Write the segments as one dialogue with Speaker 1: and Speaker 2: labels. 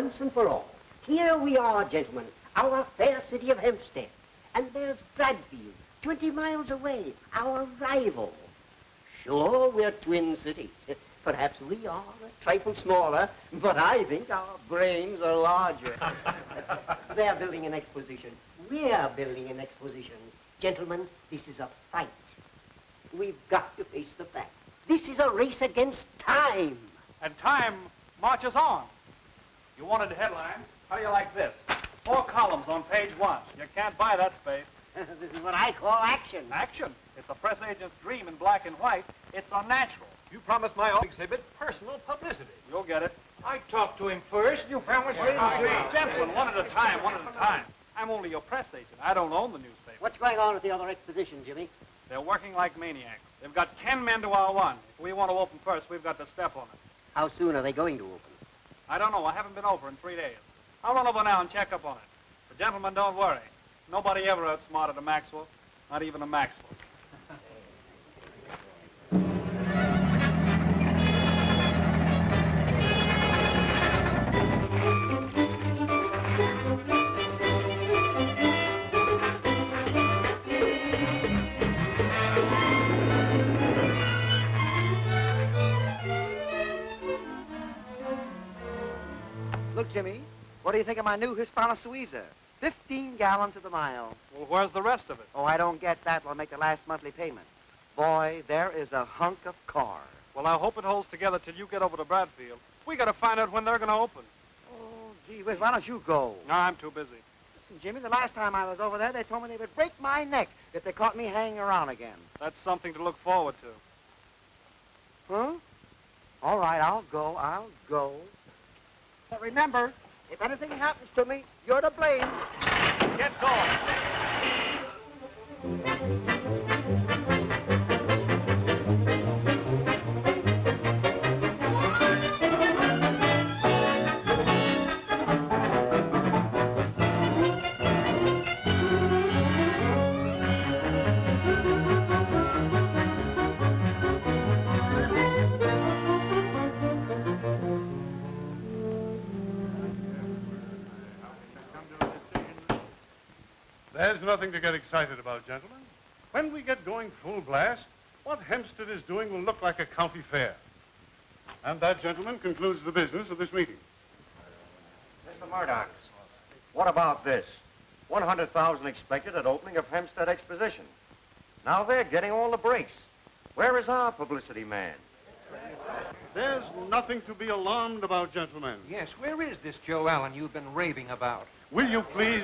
Speaker 1: once and for all. Here we are, gentlemen, our fair city of Hempstead. And there's Bradfield, 20 miles away, our rival. Sure, we're twin cities. Perhaps we are a trifle smaller, but I think our brains are larger. They're building an exposition. We're building an exposition. Gentlemen, this is a fight. We've got to face the fact. This is a race against time.
Speaker 2: And time marches on. You wanted a headline? How do you like this? 4 columns on page 1. You can't buy that space.
Speaker 1: This is what I call action.
Speaker 2: Action? It's a press agent's dream in black and white. It's unnatural.
Speaker 3: You promised my exhibit personal publicity.
Speaker 2: You'll get it.
Speaker 3: I talked to him first. You promised me
Speaker 2: Gentlemen, one at a time, one at a time. I'm only your press agent. I don't own the newspaper.
Speaker 1: What's going on at the other exposition, Jimmy?
Speaker 2: They're working like maniacs. They've got 10 men to our 1. If we want to open first, we've got to step on it.
Speaker 1: How soon are they going to open?
Speaker 2: I don't know. I haven't been over in 3 days. I'll run over now and check up on it. But gentlemen, don't worry. Nobody ever outsmarted a Maxwell, not even a Maxwell.
Speaker 4: Look, Jimmy, what do you think of my new Hispano Suiza? 15 gallons to the mile.
Speaker 2: Well, where's the rest of it?
Speaker 4: Oh, I don't get that. I'll make the last monthly payment. Boy, there is a hunk of car.
Speaker 2: Well, I hope it holds together till you get over to Bradfield. We got to find out when they're going to open.
Speaker 4: Oh, gee whiz, why don't you go?
Speaker 2: No, I'm too busy.
Speaker 4: Listen, Jimmy, the last time I was over there, they told me they would break my neck if they caught me hanging around again.
Speaker 2: That's something to look forward to.
Speaker 4: Huh? All right, I'll go. But remember, if anything happens to me, you're to blame.
Speaker 2: Get going.
Speaker 5: There's nothing to get excited about, gentlemen. When we get going full blast, what Hempstead is doing will look like a county fair. And that, gentlemen, concludes the business of this meeting.
Speaker 6: Mr. Murdoch, what about this? 100,000 expected at opening of Hempstead Exposition. Now they're getting all the breaks. Where is our publicity man?
Speaker 5: There's nothing to be alarmed about, gentlemen.
Speaker 3: Yes, where is this Joe Allen you've been raving about?
Speaker 5: Will you please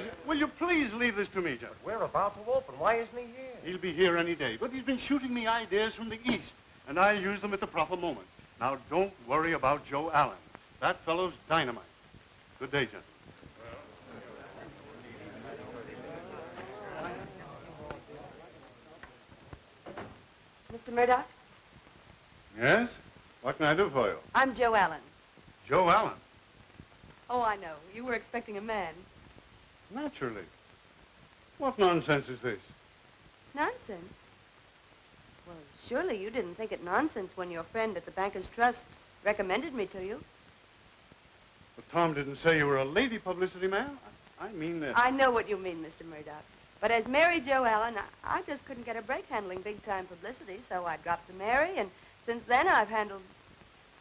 Speaker 5: leave this to me, gentlemen?
Speaker 6: We're about to open. Why isn't he here?
Speaker 5: He'll be here any day, but he's been shooting me ideas from the east, and I use them at the proper moment. Now, don't worry about Joe Allen. That fellow's dynamite. Good day, gentlemen.
Speaker 7: Mr. Murdoch?
Speaker 5: Yes? What can I do for you?
Speaker 7: I'm Joe Allen.
Speaker 5: Joe Allen.
Speaker 7: Oh, I know. You were expecting a man.
Speaker 5: Naturally. What nonsense is this?
Speaker 7: Nonsense? Well, surely you didn't think it nonsense when your friend at the Bankers Trust recommended me to you.
Speaker 5: But Tom didn't say you were a lady publicity man. I mean that.
Speaker 7: I know what you mean, Mr. Murdoch. But as Mary Jo Allen, I just couldn't get a break handling big-time publicity, so I dropped to Mary, and since then I've handled,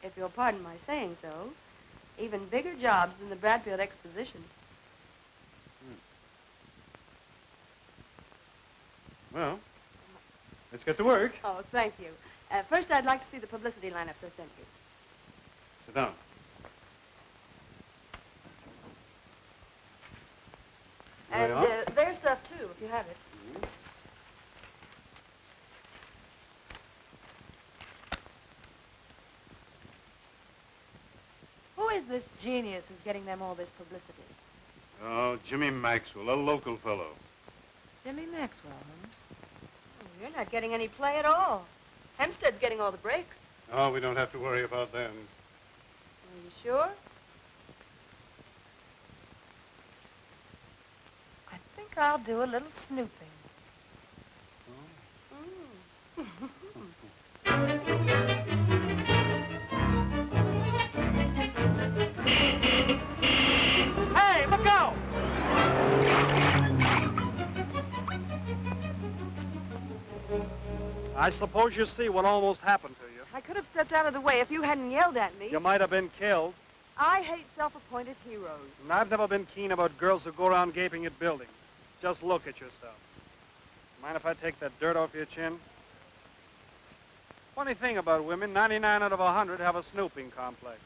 Speaker 7: if you'll pardon my saying so, even bigger jobs than the Bradfield Exposition.
Speaker 5: Well, let's get to work.
Speaker 7: Oh, thank you. First, I'd like to see the publicity lineups I sent you.
Speaker 5: Sit down.
Speaker 7: And their stuff, too, if you have it. Who is this genius who's getting them all this publicity?
Speaker 5: Oh, Jimmy Maxwell, a local fellow.
Speaker 7: Jimmy Maxwell, huh? Oh, you're not getting any play at all. Hempstead's getting all the breaks.
Speaker 5: Oh, we don't have to worry about them.
Speaker 7: Are you sure? I think I'll do a little snooping.
Speaker 2: I suppose you see what almost happened to you.
Speaker 7: I could have stepped out of the way if you hadn't yelled at me.
Speaker 2: You might have been killed.
Speaker 7: I hate self-appointed heroes.
Speaker 2: And I've never been keen about girls who go around gaping at buildings. Just look at yourself. Mind if I take that dirt off your chin? Funny thing about women, 99 out of 100 have a snooping complex.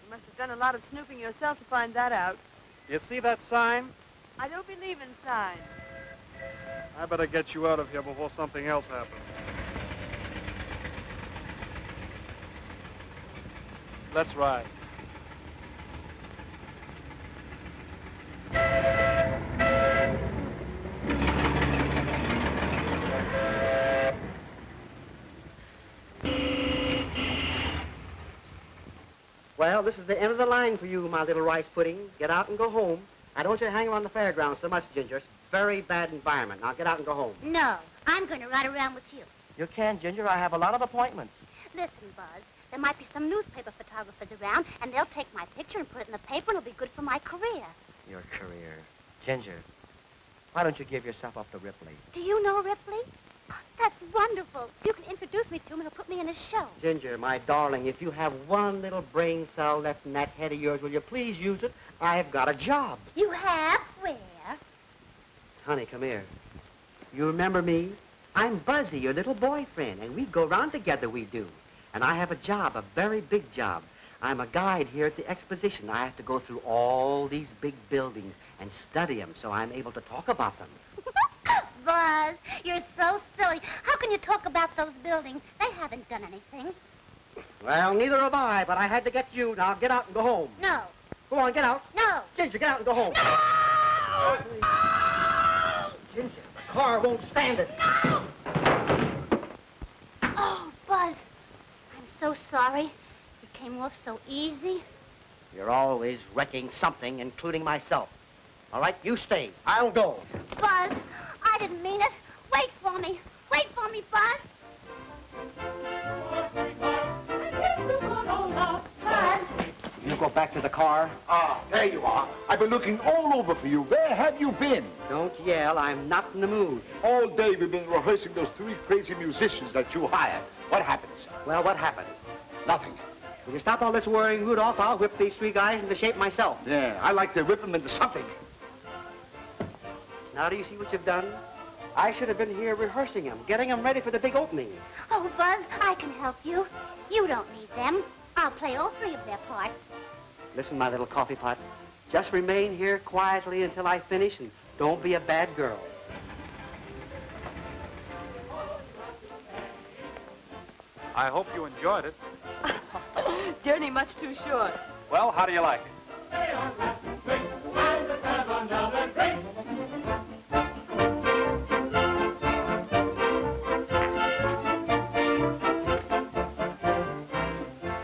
Speaker 7: You must have done a lot of snooping yourself to find that out.
Speaker 2: You see that sign?
Speaker 7: I don't believe in signs.
Speaker 2: I better get you out of here before something else happens. Let's ride.
Speaker 4: Well, this is the end of the line for you, my little rice pudding. Get out and go home. I don't want you to hang around the fairgrounds so much, Ginger. It's a very bad environment. Now get out and go home.
Speaker 8: No, I'm going to ride around with you.
Speaker 4: You can, Ginger. I have a lot of appointments.
Speaker 8: Listen, Buzz, there might be some newspaper photographers around, and they'll take my picture and put it in the paper, and it'll be good for my career.
Speaker 4: Your career. Ginger, why don't you give yourself up to Ripley?
Speaker 8: Do you know Ripley? That's wonderful. You can introduce me to him, and he'll put me in his show.
Speaker 4: Ginger, my darling, if you have one little brain cell left in that head of yours, will you please use it? I have got a job.
Speaker 8: You have? Where?
Speaker 4: Honey, come here. You remember me? I'm Buzzy, your little boyfriend, and we go round together, we do. And I have a job, a very big job. I'm a guide here at the exposition. I have to go through all these big buildings and study them so I'm able to talk about them.
Speaker 8: Buzz, you're so silly. How can you talk about those buildings? They haven't done anything.
Speaker 4: Well, neither have I, but I had to get you. Now get out and go home.
Speaker 8: No.
Speaker 4: Go on, get out.
Speaker 8: No.
Speaker 4: Ginger, get out and go home.
Speaker 8: No!
Speaker 4: Ginger, the car won't stand it.
Speaker 8: No! Oh, Buzz, I'm so sorry. It came off so easy.
Speaker 4: You're always wrecking something, including myself. All right, you stay. I'll go.
Speaker 8: Buzz, I didn't mean it. Wait for me. Wait for me, Buzz. Buzz.
Speaker 4: You go back to the car.
Speaker 9: Ah, there you are. I've been looking all over for you. Where have you been?
Speaker 4: Don't yell. I'm not in the mood.
Speaker 9: All day we've been rehearsing those 3 crazy musicians that you hired. What happens?
Speaker 4: Well, what happens?
Speaker 9: Nothing.
Speaker 4: If you stop all this worrying, Rudolph, I'll whip these 3 guys into shape myself.
Speaker 9: Yeah, I like to whip them into something.
Speaker 4: Now do you see what you've done? I should have been here rehearsing them, getting them ready for the big opening.
Speaker 8: Oh, Buzz, I can help you. You don't need them. I'll play all 3 of their parts.
Speaker 4: Listen, my little coffee pot. Just remain here quietly until I finish, and don't be a bad girl.
Speaker 2: I hope you enjoyed it.
Speaker 7: Journey much too short.
Speaker 2: Well, how do you like it?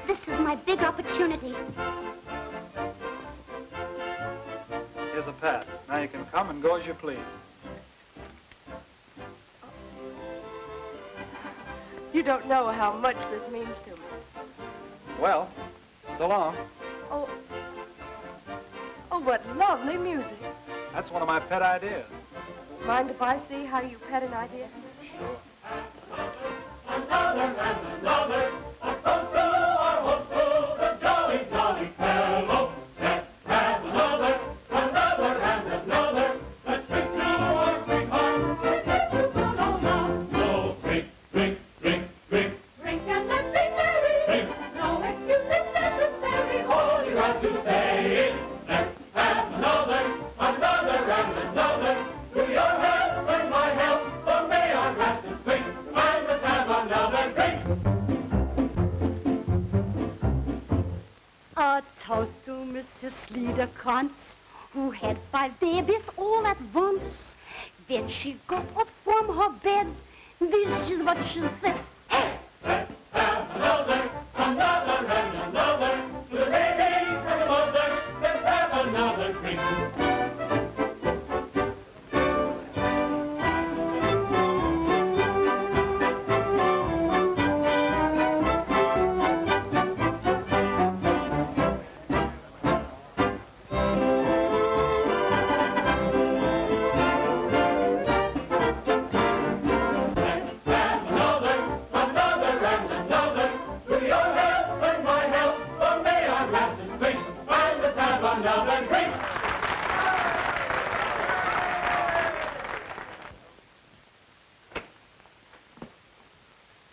Speaker 8: This is my big opportunity.
Speaker 2: Here's a pad. Now you can come and go as you please.
Speaker 7: You don't know how much this means to me.
Speaker 2: Well, so long.
Speaker 7: Oh, what lovely music.
Speaker 2: That's one of my pet ideas.
Speaker 7: Mind if I see how you pet an idea?
Speaker 2: Sure.
Speaker 8: A toast to Mrs. Sliederkrantz, who had 5 babies all at once. When she got up from her bed, this is what she said. Hey!
Speaker 10: Let's have another, another, and another. To the babies and the mother, let's have another drink. Let's have and drink.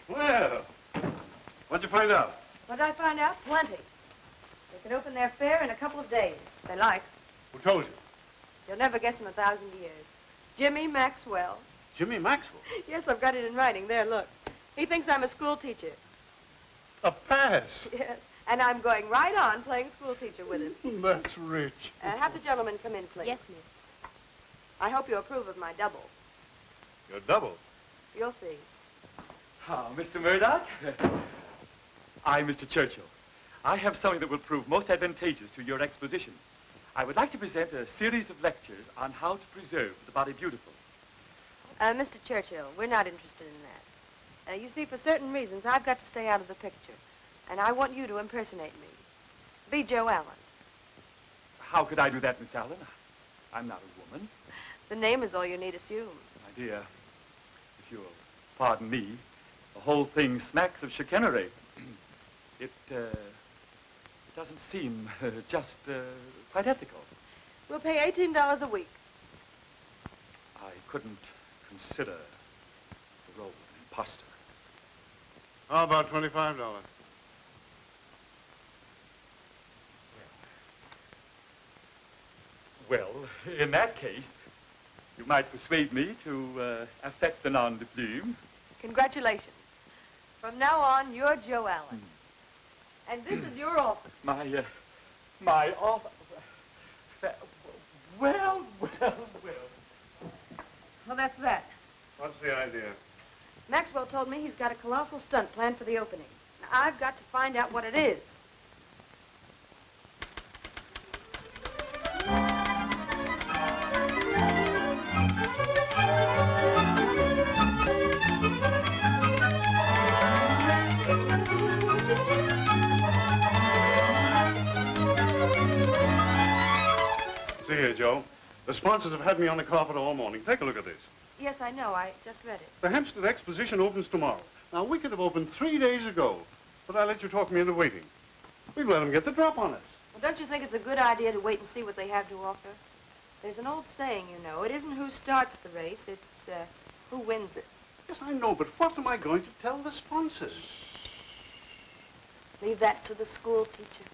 Speaker 5: Well, what'd you find out?
Speaker 7: What did I find out? Plenty. They can open their fair in a couple of days, if they like.
Speaker 5: Who told you?
Speaker 7: You'll never guess in 1,000 years. Jimmy Maxwell.
Speaker 5: Jimmy Maxwell.
Speaker 7: Yes, I've got it in writing. There, look. He thinks I'm a school teacher.
Speaker 5: A pass.
Speaker 7: Yes. And I'm going right on playing school teacher with him.
Speaker 5: That's rich.
Speaker 7: Have the gentleman come in, please.
Speaker 8: Yes, miss.
Speaker 7: I hope you approve of my double.
Speaker 5: You're double.
Speaker 7: You'll see.
Speaker 11: Ah, Mr. Murdoch. I'm Mr. Churchill. I have something that will prove most advantageous to your exposition. I would like to present a series of lectures on how to preserve the body beautiful.
Speaker 7: Mr. Churchill, we're not interested in that. You see, for certain reasons, I've got to stay out of the picture. And I want you to impersonate me. Be Joe Allen.
Speaker 11: How could I do that, Miss Allen? I'm not a woman.
Speaker 7: The name is all you need assume.
Speaker 11: My dear, if you'll pardon me, the whole thing smacks of chicanery. It doesn't seem just quite ethical.
Speaker 7: We'll pay $18 a week.
Speaker 11: I couldn't consider the role of an imposter.
Speaker 5: How about $25?
Speaker 11: Well, in that case, you might persuade me to affect the nom de plume.
Speaker 7: Congratulations. From now on, you're Joe Allen. And this is your office.
Speaker 11: My office. Well.
Speaker 7: Well, that's that.
Speaker 5: What's the idea?
Speaker 7: Maxwell told me he's got a colossal stunt planned for the opening. Now, I've got to find out what it is.
Speaker 5: See here, Joe. The sponsors have had me on the carpet all morning. Take a look at this.
Speaker 7: Yes, I know. I just read it.
Speaker 5: The Hampstead Exposition opens tomorrow. Now, we could have opened 3 days ago, but I let you talk me into waiting. We've let them get the drop on us.
Speaker 7: Well, don't you think it's a good idea to wait and see what they have to offer? There's an old saying, you know. It isn't who starts the race, it's who wins it.
Speaker 5: Yes, I know, but what am I going to tell the sponsors?
Speaker 7: Leave that to the school teacher.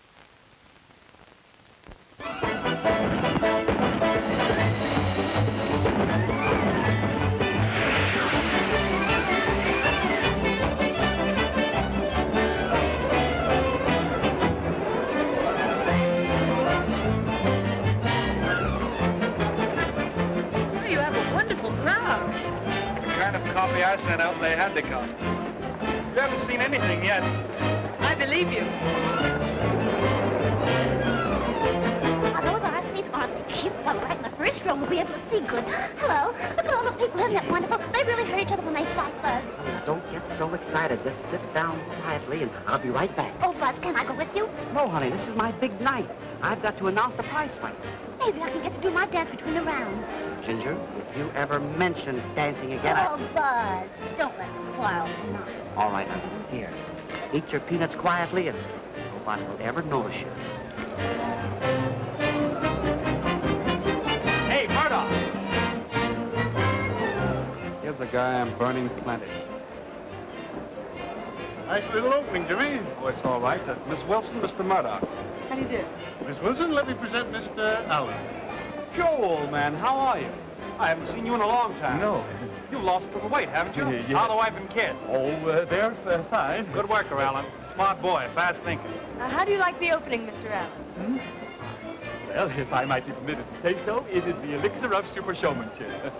Speaker 7: You have a wonderful crowd.
Speaker 2: The kind of coffee I sent out, they had to come. You haven't seen anything yet.
Speaker 7: I believe you.
Speaker 8: Those are our seats, aren't they cute? Well, right in the first row, we'll be able to see good. Hello. Look at all the people. Isn't that wonderful? They really hurt each other when they fought, Buzz.
Speaker 4: Don't get so excited. Just sit down quietly, and I'll be right back.
Speaker 8: Oh, Buzz, can I go with you?
Speaker 4: No, honey, this is my big night. I've got to announce the prize fight.
Speaker 8: Maybe I can get to do my dance between the rounds.
Speaker 4: Ginger, if you ever mention dancing again,
Speaker 8: Oh, Buzz, don't let them quarrel tonight.
Speaker 4: All right, honey, here. Eat your peanuts quietly, and nobody will ever notice you.
Speaker 2: Hey, Murdoch!
Speaker 3: Here's a guy I'm burning plenty.
Speaker 5: Nice little opening, Jimmy.
Speaker 3: Oh, it's all right. Miss Wilson, Mr. Murdoch.
Speaker 7: How do you do?
Speaker 5: Miss Wilson, let me present Mr. Allen.
Speaker 2: Joe, old man, how are you? I haven't seen you in a long time.
Speaker 11: No.
Speaker 2: You've lost a little weight, haven't you?
Speaker 11: Yes.
Speaker 2: How are the wife and kids?
Speaker 11: Oh, they're fine.
Speaker 2: Good worker, Allen. Smart boy, fast thinking.
Speaker 7: Now, how do you like the opening, Mr. Allen?
Speaker 11: Well, if I might be permitted to say so, it is the elixir of super showmanship.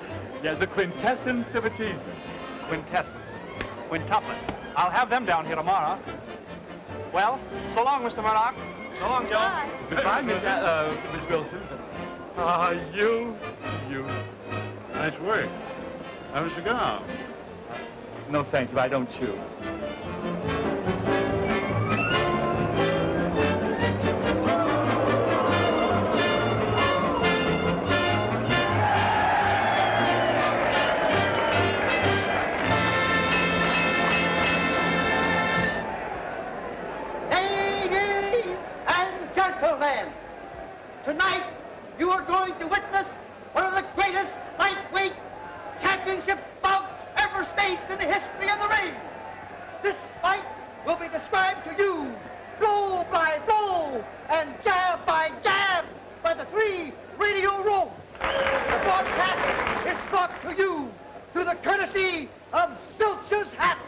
Speaker 11: Yes, the quintessence of achievement.
Speaker 2: Quintessence. Quintuplets. I'll have them down here tomorrow. Well, so long, Mr. Murdoch. So long, Joe.
Speaker 7: Bye.
Speaker 11: Goodbye, Miss Wilson. Ah, you.
Speaker 5: Nice work. Have a cigar.
Speaker 11: No, thank you. I don't chew.
Speaker 1: Ladies and gentlemen, tonight
Speaker 12: you are going to witness one of the greatest lightweight championship bouts ever staged in the history of the ring. This fight will be described to you blow by blow and jab by jab by the 3 radio rooms. The broadcast is brought to you through the courtesy of Zilch's hats.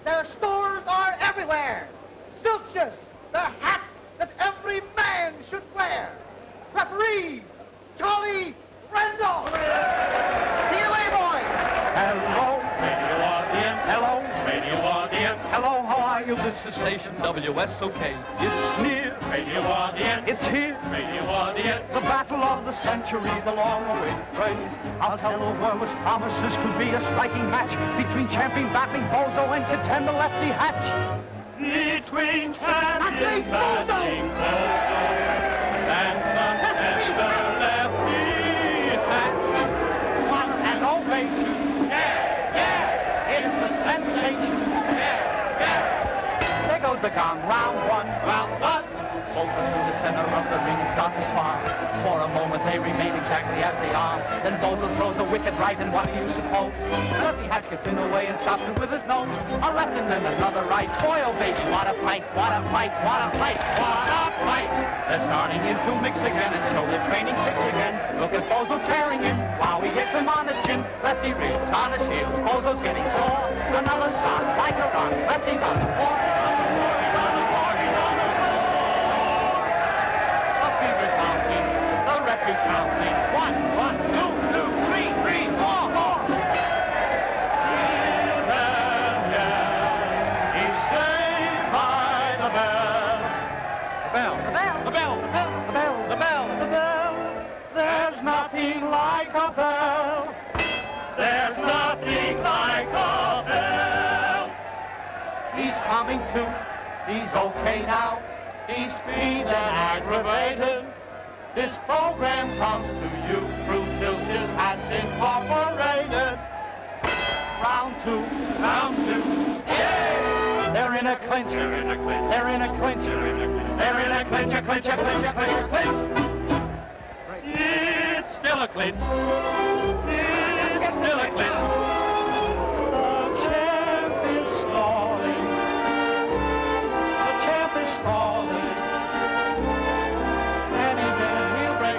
Speaker 12: Their stores are everywhere. Zilch's, the hat that every man should wear. Referee, Charlie Randall. Lead away, boys.
Speaker 10: Hello, radio audience. Hello, radio audience. Hello, how are you? This is station WSOK. It's near, radio audience. It's here, radio audience. The battle of the century, the long-awaited fray. I'll tell the world with promises to be a striking match between champion battling Bozo and contender Lefty Hatch. Between champion battling Bozo and contender Lefty Hatch. What an ovation. Yeah. It's a sensation. Yeah. There goes the gong. Round 1. Round 1. Both to the center of the ring start to spar. For a moment they remain exactly as they are. Then Bozo throws a wicked right, and what do you suppose? Lefty Hatch gets in the way and stops it with his nose. A left and then another right. Boy, oh baby, what a fight, what a fight, what a fight, what a fight. They're starting in to mix again and show their training kicks again. Look at Bozo tearing him. Wow, he hits him on the chin. Lefty reels on his heels. Bozo's getting sore. Another sock like a rock. Lefty's on the floor. He's on the floor. He's on the floor. The referee's counting. 1, 2, 3, 4, 4. He's saved by the bell. The bell. The bell. The bell. The bell. The bell. The bell. The bell. There's nothing like a bell. There's nothing like a bell. He's coming to. He's okay now. He's feeling aggravated. This program comes to you through Zilch's Hats Incorporated. Round 2, round 2. Yeah! They're in a clinch. They're in a clinch. They're in a clinch. They're in a clinch. They're in a clinch. A clinch. A clinch. A clinch. A clinch. It's still a clinch. It's still a clinch. The champ is stalling. The champ is stalling.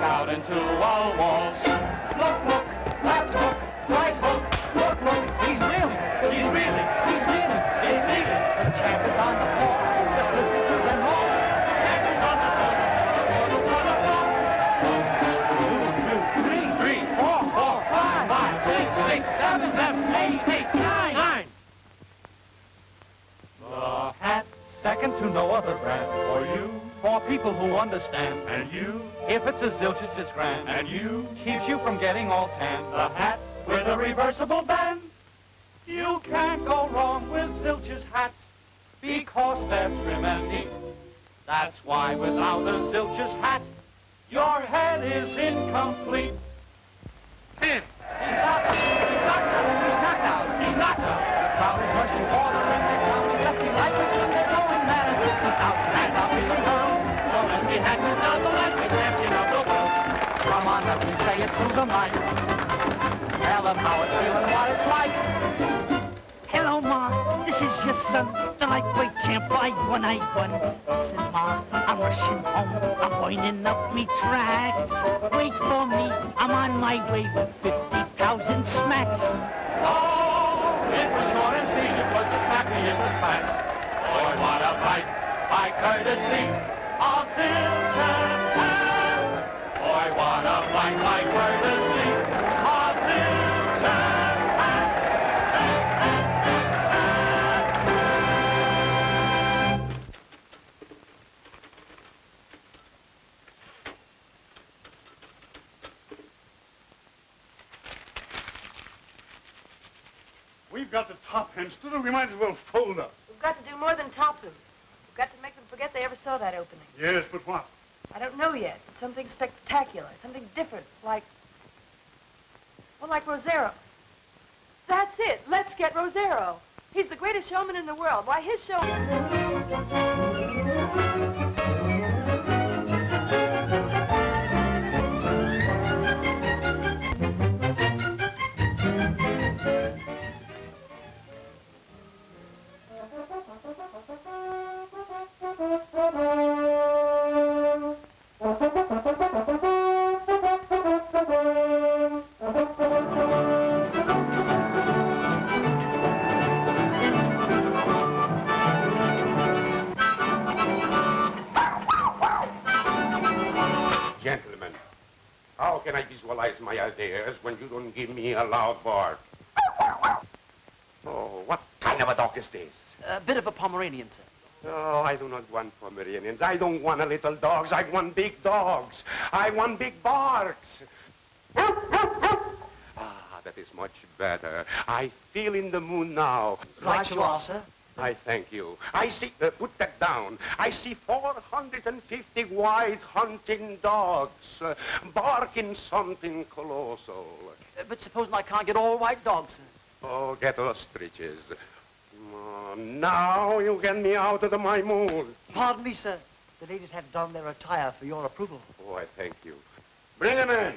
Speaker 10: Out into all walls. Look, look, left hook, right hook. Look, look, he's reeling. He's reeling. He's reeling. He's reeling. The champ is on the floor. Just listen to them roar. The champ is on the floor. Three, four, 5, 6, 7, 8, 9. The hat, second to no other brand. For you, for people who understand. And you, if it's a Zilch, it's just grand. And you, keeps you from getting all tan. The hat with a reversible band. You can't go wrong with Zilch's hats because they're trim and neat. That's why without a Zilch's hat, your head is incomplete. Pin. He's out. He's knocked out. He's knocked out. He's knocked out. The crowd is rushing for the ring. They're counting Lefty like a gun. They're going mad and he's out. Hands out to the girl. So Lefty Hatch is now the lightweight champion of the world. Come on, Lefty, say it through the mic. Tell them how it's feeling, what it's like.
Speaker 13: Hello, Ma. This is your son, the lightweight champ. I won. Listen, Ma, I'm rushing home. I'm winding up me tracks. Wait for me. I'm on my way with 50,000 smacks.
Speaker 10: Oh, it was short and sweet. It was as happy as a smack. Boy, what a fight by courtesy of Zilch and Hats. Boy, what a fight by courtesy of Zilch and Hats.
Speaker 5: We've got to top Hempstead, or we might as well fold up.
Speaker 7: We've got to do more than top them. We've got to make them forget they ever saw that opening.
Speaker 5: Yes, but what?
Speaker 7: I don't know yet. But something spectacular, something different, like Rosero. That's it. Let's get Rosero. He's the greatest showman in the world. Why, his show...
Speaker 9: How can I visualize my ideas when you don't give me a loud bark? Oh, what kind of a dog is this?
Speaker 14: A bit of a Pomeranian, sir.
Speaker 9: No, I do not want Pomeranians. I don't want a little dogs. I want big dogs. I want big barks. Ah, that is much better. I feel in the mood now.
Speaker 14: Right you are, sir.
Speaker 9: I thank you. I see, put that down. I see 450 white hunting dogs barking something colossal.
Speaker 14: But supposing I can't get all white dogs, sir?
Speaker 9: Oh, get ostriches. Oh, now you get me out of my mood.
Speaker 14: Pardon me, sir. The ladies have donned their attire for your approval.
Speaker 9: Oh, I thank you. Bring him in.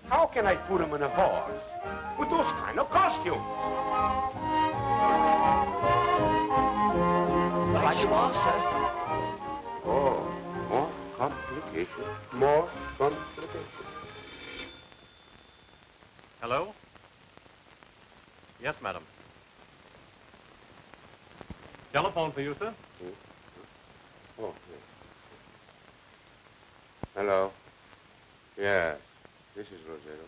Speaker 9: How can I put him in a horse with those kind of costumes?
Speaker 14: Right you are, sir.
Speaker 9: Oh, more complication. More complication.
Speaker 6: Hello? Yes, madam. Telephone for you, sir.
Speaker 9: Oh, yes. Hello. Yes, this is Rosero.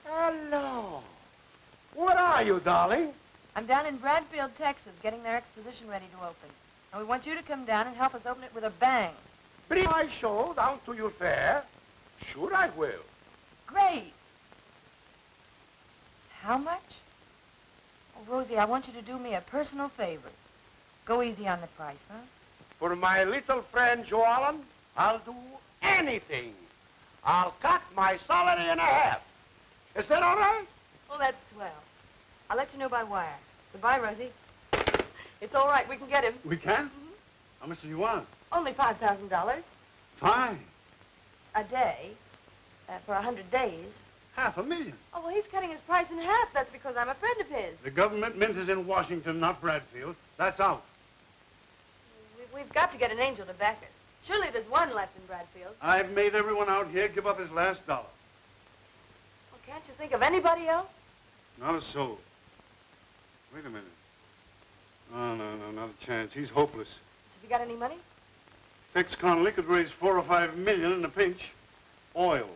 Speaker 9: Hello. What are you, darling?
Speaker 7: I'm down in Bradfield, Texas, getting their exposition ready to open. And we want you to come down and help us open it with a bang.
Speaker 9: Bring my show down to your fair. Sure I will.
Speaker 7: Great. How much? Oh, Rosie, I want you to do me a personal favor. Go easy on the price, huh?
Speaker 9: For my little friend Joe Allen, I'll do anything. I'll cut my salary in half. Is that all right?
Speaker 7: Oh, that's swell. I'll let you know by wire. Goodbye, Rosie. It's all right. We can get him.
Speaker 5: We can? How much do you want?
Speaker 7: Only $5,000
Speaker 5: Fine.
Speaker 7: a day for 100 days.
Speaker 5: $500,000.
Speaker 7: Oh, well, he's cutting his price in half. That's because I'm a friend of his.
Speaker 5: The government mint is in Washington, not Bradfield. That's out.
Speaker 7: We've got to get an angel to back us. Surely there's one left in Bradfield.
Speaker 5: I've made everyone out here give up his last dollar.
Speaker 7: Well, can't you think of anybody else?
Speaker 5: Not a soul. Wait a minute. Oh, no, not a chance. He's hopeless.
Speaker 7: Have you got any money?
Speaker 5: Tex Connolly could raise $4 or $5 million in a pinch. Oil.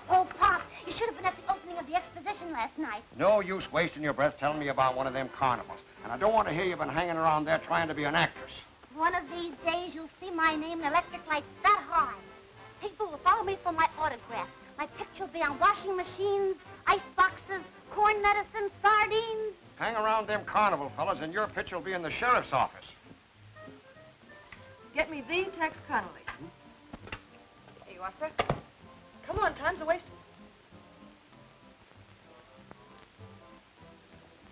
Speaker 8: Oh, Pop, you should have been at the opening of the exposition last night.
Speaker 6: No use wasting your breath telling me about one of them carnivals. And I don't want to hear you've been hanging around there trying to be an actress.
Speaker 8: One of these days, you'll see my name in electric lights that high. People will follow me for my autograph. My picture will be on washing machines, ice boxes, corn medicine, sardines.
Speaker 6: Hang around them carnival fellas and your picture will be in the sheriff's office.
Speaker 7: Get me the Tex Connolly. Here you are, sir. Come on, time's a wasting.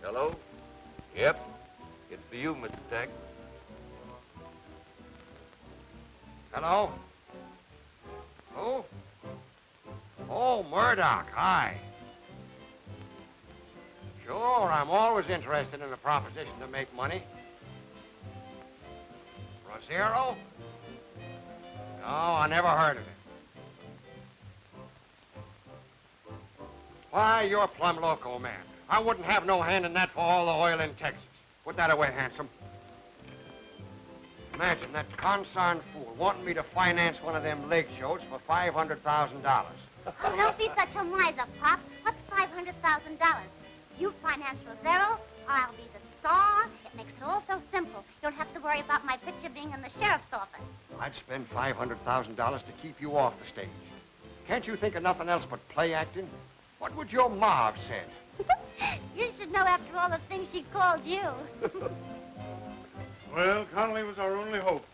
Speaker 6: Hello? Yep. It's for you, Mr. Tex. Hello? Who? Oh, Murdoch. Hi. Sure, I'm always interested in a proposition to make money. Rosero? No, I never heard of it. Why, you're plumb loco, man. I wouldn't have no hand in that for all the oil in Texas. Put that away, handsome. Imagine that concerned fool wanting me to finance one of them leg shows for $500,000.
Speaker 8: Oh, don't be such a miser, Pop. What's $500,000? You finance Rosero, I'll be the star. It makes it all so simple. You don't have to worry about my picture being in the sheriff's office.
Speaker 6: I'd spend $500,000 to keep you off the stage. Can't you think of nothing else but play acting? What would your ma have said?
Speaker 8: You should know after all the things she called you.
Speaker 5: Well, Connolly was our only hope.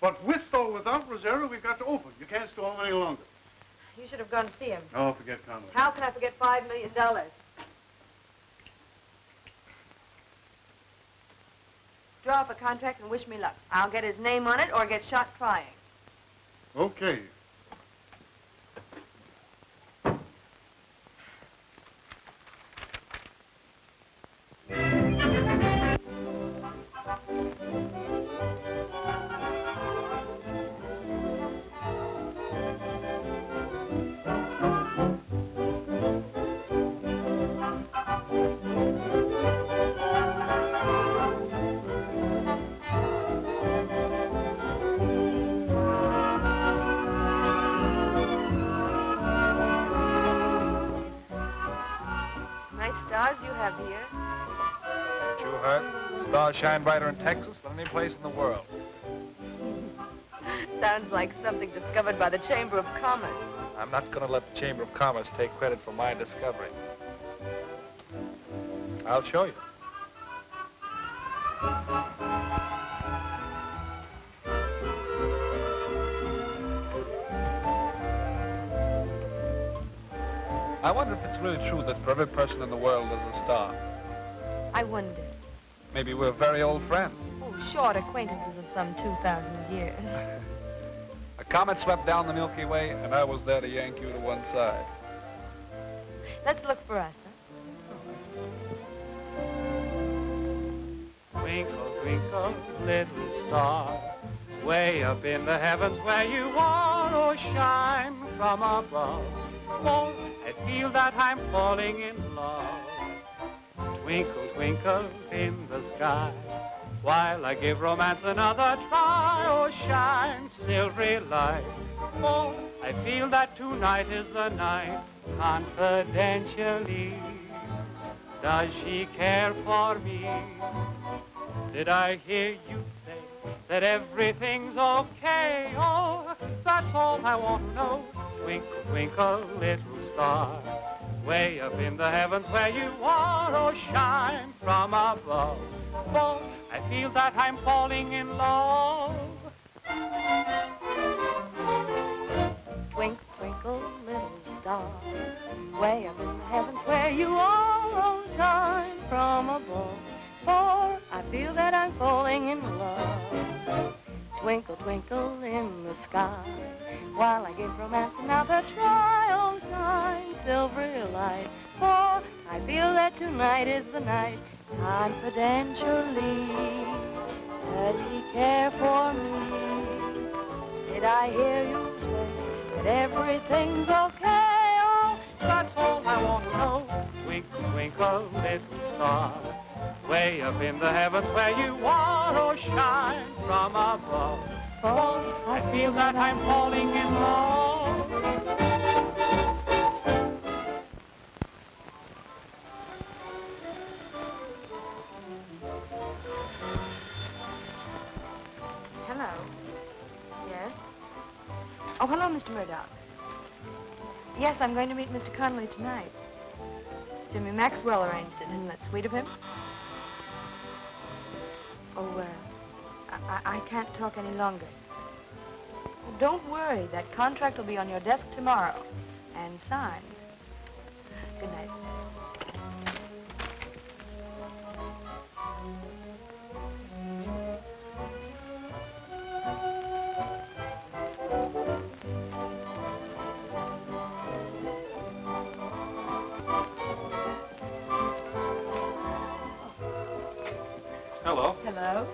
Speaker 5: But with or without Rosero, we've got to open. You can't stall any longer.
Speaker 7: You should have gone to see him.
Speaker 5: Oh, forget Connolly.
Speaker 7: How can I forget $5 million? Do draw up a contract and wish me luck. I'll get his name on it or get shot trying.
Speaker 5: Okay.
Speaker 7: Stars you have here.
Speaker 2: Haven't you heard? Stars shine brighter in Texas than any place in the world.
Speaker 7: Sounds like something discovered by the Chamber of Commerce.
Speaker 2: I'm not going to let the Chamber of Commerce take credit for my discovery. I'll show you. I wonder if it's really true that for every person in the world there's a star.
Speaker 7: I wonder.
Speaker 2: Maybe we're very old friends.
Speaker 7: Oh, short acquaintances of some 2,000 years.
Speaker 2: A comet swept down the Milky Way, and I was there to yank you to one side.
Speaker 7: Let's look for us, huh?
Speaker 10: Twinkle, twinkle, little star, way up in the heavens where you are, oh, shine from above. Won't I feel that I'm falling in love? Twinkle, twinkle in the sky, while I give romance another try. Oh, shine, silvery light. Oh, I feel that tonight is the night. Confidentially, does she care for me? Did I hear you say that everything's okay? Oh, that's all I want to know. Twinkle, twinkle, little star, way up in the heavens where you are, oh, shine from above. Oh, I feel that I'm falling in love.
Speaker 7: Twinkle, twinkle, little star, way up in the heavens where you are, oh, shine from above. For I feel that I'm falling in love. Twinkle, twinkle in the sky, while I give romance another try. Oh, shine, silvery light, for I feel that tonight is the night. Confidentially, does he care for me? Did I hear you say that everything's okay? Oh,
Speaker 10: that's all I want to know. Twinkle, twinkle, little star, way up in the heavens where you are, oh, shine from above. Oh, I feel that I'm falling in love.
Speaker 7: Hello. Yes? Oh, hello, Mr. Murdoch. Yes, I'm going to meet Mr. Connolly tonight. Jimmy Maxwell arranged it. Isn't that sweet of him? Oh, I can't talk any longer. Oh, don't worry. That contract will be on your desk tomorrow and signed. Good night.
Speaker 2: Hello.
Speaker 7: Hello.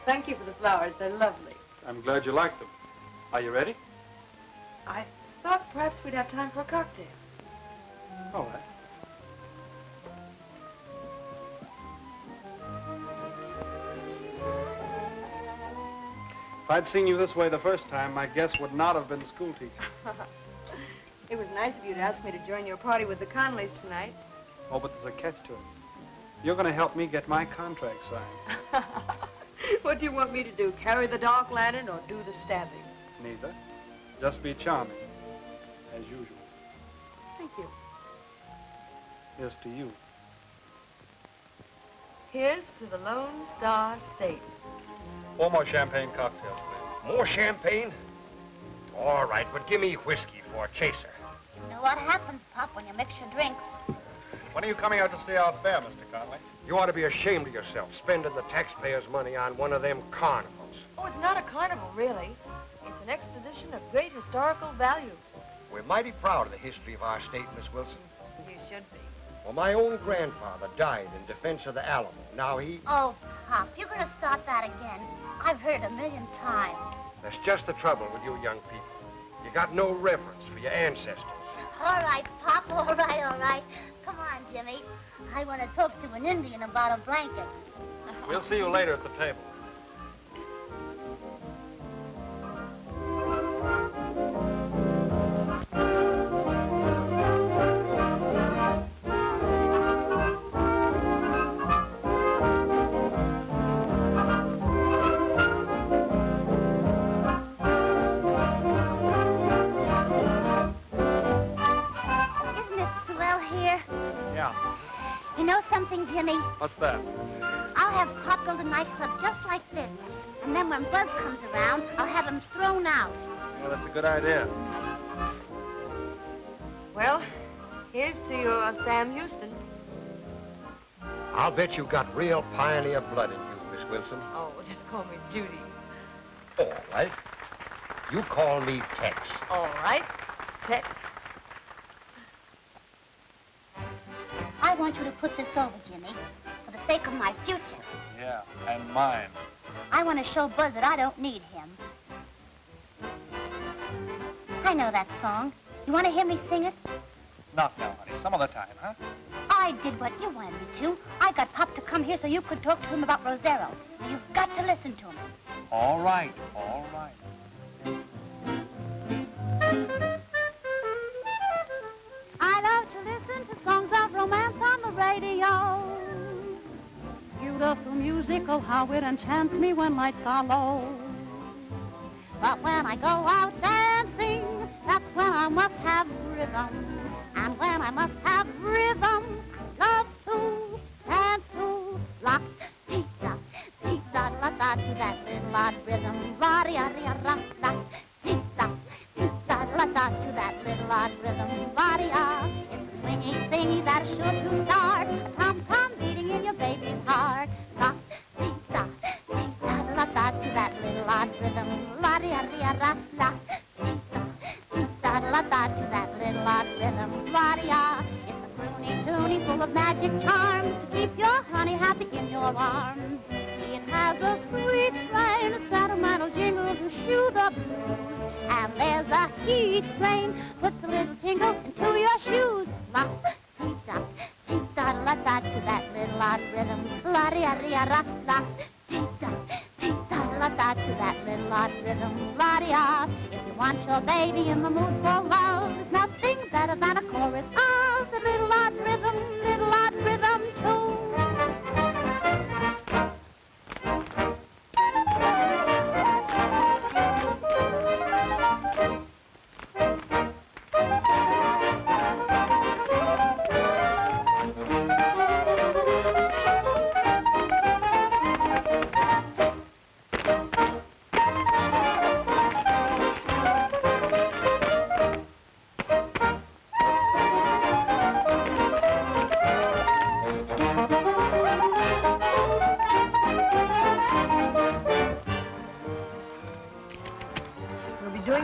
Speaker 7: Thank you for the flowers. They're lovely.
Speaker 2: I'm glad you like them. Are you ready?
Speaker 7: I thought perhaps we'd have time for a cocktail.
Speaker 2: All right. If I'd seen you this way the first time, my guess would not have been school teacher.
Speaker 7: It was nice of you to ask me to join your party with the Connollys tonight.
Speaker 2: Oh, but there's a catch to it. You're going to help me get my contract signed.
Speaker 7: What do you want me to do, carry the dark lantern or do the stabbing?
Speaker 2: Neither. Just be charming, as usual.
Speaker 7: Thank you.
Speaker 2: Here's to you.
Speaker 7: Here's to the Lone Star State.
Speaker 2: 4 more champagne cocktails, please.
Speaker 6: More champagne? All right, but give me whiskey for a chaser.
Speaker 15: You know what happens, Pop, when you mix your drinks.
Speaker 2: When are you coming out to see our fair, Mr. Conley?
Speaker 15: You ought to be ashamed of yourself, spending the taxpayers' money on one of them carnivals.
Speaker 7: Oh, it's not a carnival, really. It's an exposition of great historical value.
Speaker 15: We're mighty proud of the history of our state, Miss Wilson.
Speaker 7: You should be.
Speaker 15: Well, my own grandfather died in defense of the Alamo. Now he...
Speaker 16: Oh, Pop, you're going to start that again. I've heard it a million times.
Speaker 15: That's just the trouble with you young people. You got no reverence for your ancestors.
Speaker 16: All right, Pop, all right, all right. Come on, Jimmy. I want to talk to an Indian about a blanket.
Speaker 2: We'll see you later at the table.
Speaker 16: You know something, Jimmy?
Speaker 2: What's that?
Speaker 16: I'll have Pop build a nightclub just like this. And then when Buzz comes around, I'll have him thrown out.
Speaker 2: Yeah, that's a good idea.
Speaker 7: Well, here's to your Sam Houston.
Speaker 15: I'll bet you got real pioneer blood in you, Miss Wilson.
Speaker 7: Oh, just call me Judy.
Speaker 15: All right. You call me Tex.
Speaker 7: All right, Tex.
Speaker 16: I want you to put this over, Jimmy, for the sake of my future.
Speaker 2: Yeah, and mine.
Speaker 16: I want to show Buzz that I don't need him. I know that song. You want to hear me sing it?
Speaker 2: Not now, honey. Some other time, huh?
Speaker 16: I did what you wanted me to. I got Pop to come here so you could talk to him about Rosero. Now, you've got to listen to him.
Speaker 2: All right, all right.
Speaker 8: I love to listen to songs of romance on the radio. Beautiful music, oh how it enchants me when lights are low. But when I go out dancing, that's when I must have rhythm. And when I must have rhythm, I love to dance to la dee da la da to that little odd rhythm. La ria ria ra la dee da la da to that little odd rhythm. La ria. It's a swingy thingy that is sure to start a tom tom beating in your baby's heart. La dee da la da to that little odd rhythm. La ria ria ra la dee da la da to that little odd rhythm. La ria. It's a croony toony full of magic charms to keep your honey happy in your arms. It has a sweet strain, a sentimental jingle to shoo the blues. And there's a heat train, puts a little tingle into your shoes. La dee da la da to that little odd rhythm. La ria ria ra la dee da la da to that little odd rhythm. La ria. If you want your baby in the mood for love, there's nothing better than a chorus of the little odd rhythm too.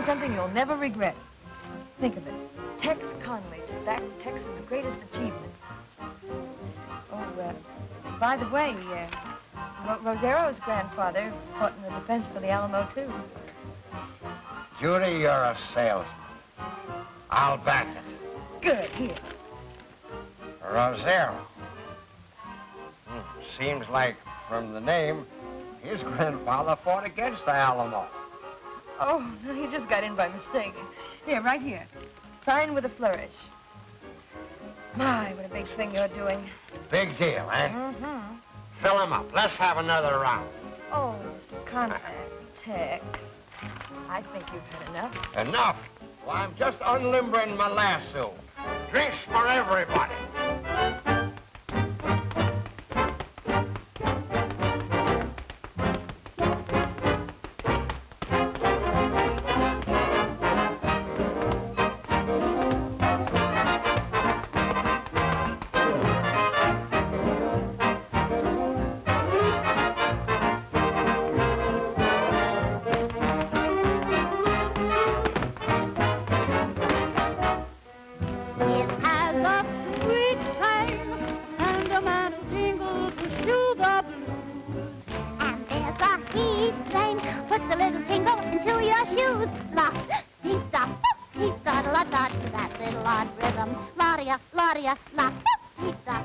Speaker 7: Something you'll never regret. Think of it. Tex Conley took back Texas' greatest achievement. Oh, by the way, Rosero's grandfather fought in the defense for the Alamo, too.
Speaker 15: Judy, you're a salesman. I'll back it.
Speaker 7: Good. Here.
Speaker 15: Rosero. Seems like, from the name, his grandfather fought against the Alamo.
Speaker 7: Oh, no, he just got in by mistake. Here, right here. Sign with a flourish. My, what a big thing you're doing.
Speaker 15: Big deal, eh?
Speaker 7: Mm-hmm.
Speaker 15: Fill him up. Let's have another round.
Speaker 7: Oh, Mr. Contact, Tex. I think you've had enough.
Speaker 15: Enough? Well, I'm just unlimbering my lasso. Drinks for everybody.
Speaker 16: key train puts a little tingle into your shoes. La, dee da, dee da la da to that little odd rhythm. La-dia, la-dia, la, dee da,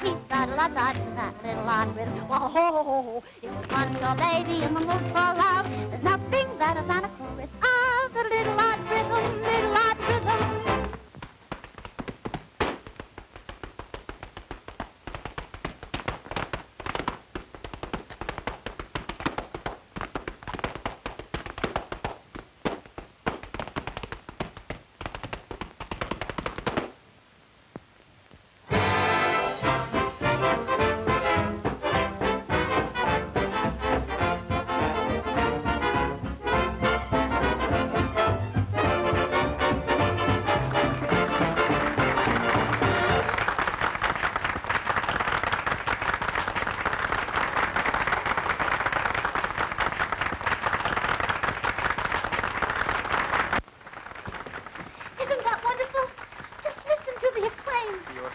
Speaker 16: dee da la da to that little odd rhythm. Whoa, if you want your baby in the mood for love, there's nothing better than a chorus of the little odd rhythm, little odd rhythm.